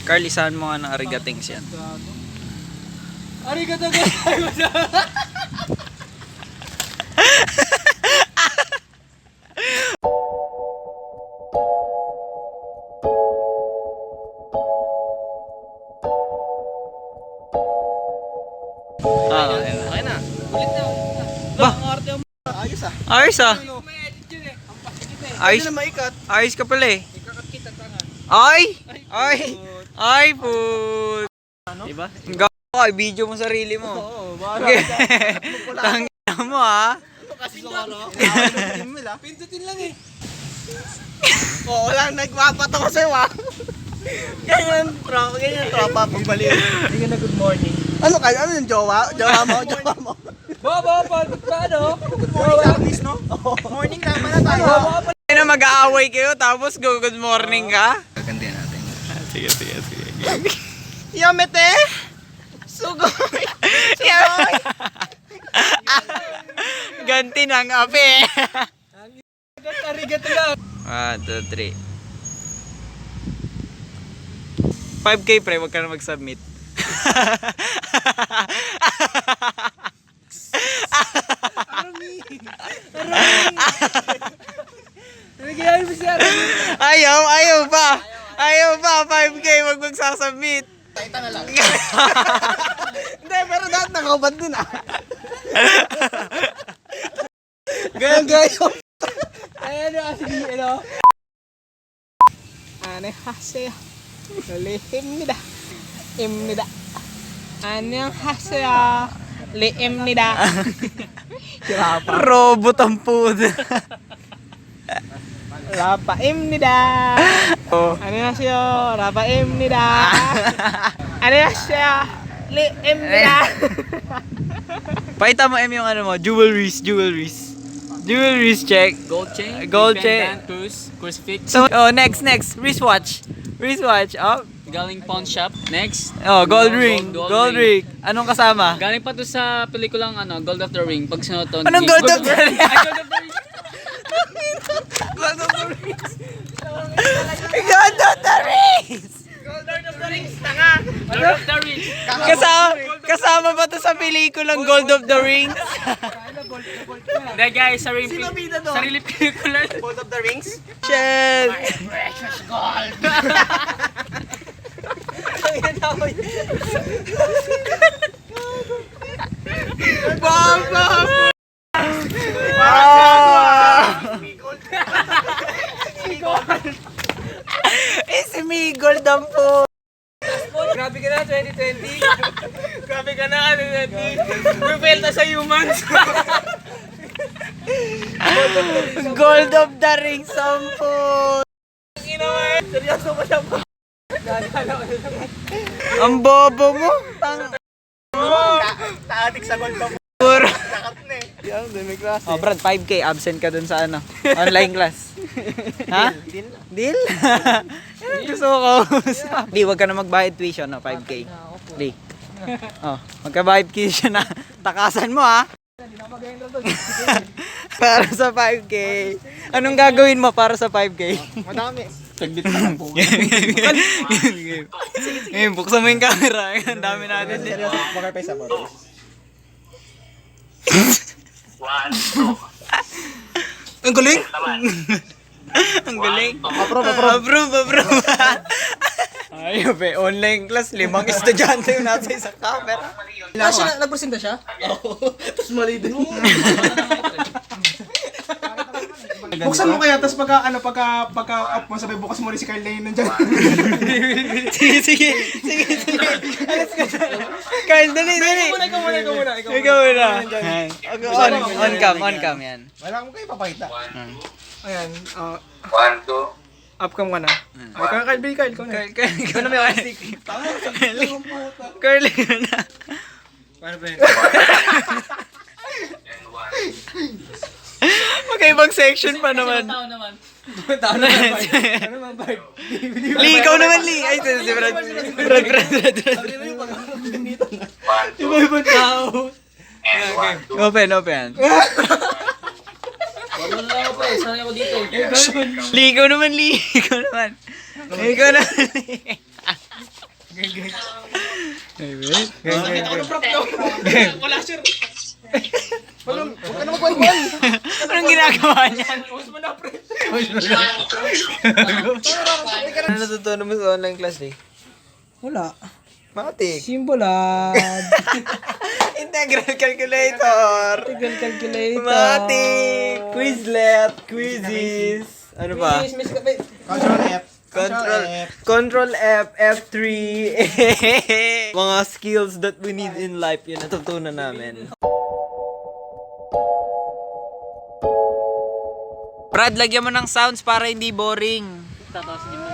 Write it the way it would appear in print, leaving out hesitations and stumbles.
Carl, isahan mo nga ng arigatings yan. Arigato gozaimasu. Okay na. Ulit na. Ba? Ayos ah. Ayos ah. May edit yun eh. Ang pasikip eh. Ayos. Pwede na maikat. Ayos ka pala eh. Ikakat kita tangan. Ay! Ay! Ay po! Diba? Gawa, i-video mo sarili mo. Oo, bahala Okay. ka. Tangina mo ha. Ano kasi solo? Pindutin lang eh. Oo, wala nagpapato ko sa'yo ah. Ganyan tropa pagbalik. Hindi ka na good morning. Ano kayo? Ano yung jowa? Jowa mo? Jowa mo? Baba, paano? Good morning sa please, no? Morning naman na tayo. Ay na mag-aaway kayo tapos good morning ka? Kagandihan natin. Sige. Yamete! Sugoy! Sugoy! Ganti ng ape. Arigato lang. 1, 2, 3. 5K pre, wag ka na mag-submit. Nagigayaan mo siya. Ayaw pa, 5K, wag magsasubmit. Taita na lang. Hindi, pero dapat nakabad din ah. Gayo. Ayan o, sige, ano. Anehaseo. Lihimnida. Imnida. Anehaseo. Lihimnida. Robot ang food. Rapaimnida. Anehaseo. Rapaimnida. Anehaseo. Lihimnida. Pakita mo M yung ano mo, jewelries check. Gold chain, Gold pendant, chain. crucifix, So, next, wristwatch. Oh, galing pawn shop. Next, gold ring. Anong kasama? galing pa to sa pelikulang Gold of the Ring. Pag sinuot to, Anong Gold of the Ring? Gold of the Ring. God of the Rings! Gold of the Rings. Kasama ba to sa pelikulang Gold of the Rings? Hindi guys, sarili Sino bida to? sarili pelikula. Gold of the Rings? Shit! Precious gold. Si Migol po. Grabe ka na 2020. Grabe ka na 2020. Pupelta sa humans. Gold of the Rings 10. Seryoso ba siya? Ang bobo mo. Taatik sa gold pa po. Puro. Takat na eh. Yan, dami klase. Oh, Brad, 5K. Absent ka dun sa online class. Ha? Deal? Yan ang gusto ko kausap. Di, wag ka na magbayad tuition, no? 5K. Di. Oh, magkabayad tuition na. Takasan mo, ha? Para sa 5K. Anong gagawin mo para sa 5K? Madami. Tagbit pa ng buwan. Ngayon, buksan mo yung camera. Ang dami natin din. Seryoso, bakit pa isa po? Ang galing! Ang galing. Approve. Ayaw, be. Online class. 5 estudyante yung nasa isang camera. Nagpresenta siya? Oo. Tapos mali din. Buksan mo kaya, tapos pagka up mo, sabi bukas mo rin si Kyle na yun nandyan. Sige. Alas ka dyan. Kyle, dali. Ikaw muna. On cam yan. Wala mo kayo papakita. Ayan. 1, 2. Up cam ka na. Kyle, ikaw na. Ikaw na may Curly ka na. Paano ba yun? And 1. Magkaibang section pa naman. Tao naman. Ano naman, Bard? Lee, ikaw naman, Lee. Ay, ito si Brad. Brad. Iba-ibang tao. And 1, 2. Open. Wala na lang ako pre, sanay ako dito. Lee, ikaw naman, Lee. Ikaw naman. Ano prop to? Wala sir. Huwag ka na magwalwal. Anong ginagawa niyan? Pause mo na, pre. Ano natutunan mo sa online class, eh? Wala. Matik. Simbolad. Integral calculator. Integral calculator. Matik. Quizlet. Quizzes. Ano ba? Miss ka pa. Control F. Control F, F3. Mga skills that we need in life, yun natutunan namin. Brad, lagyan mo ng sounds para hindi boring. Tataas din mo.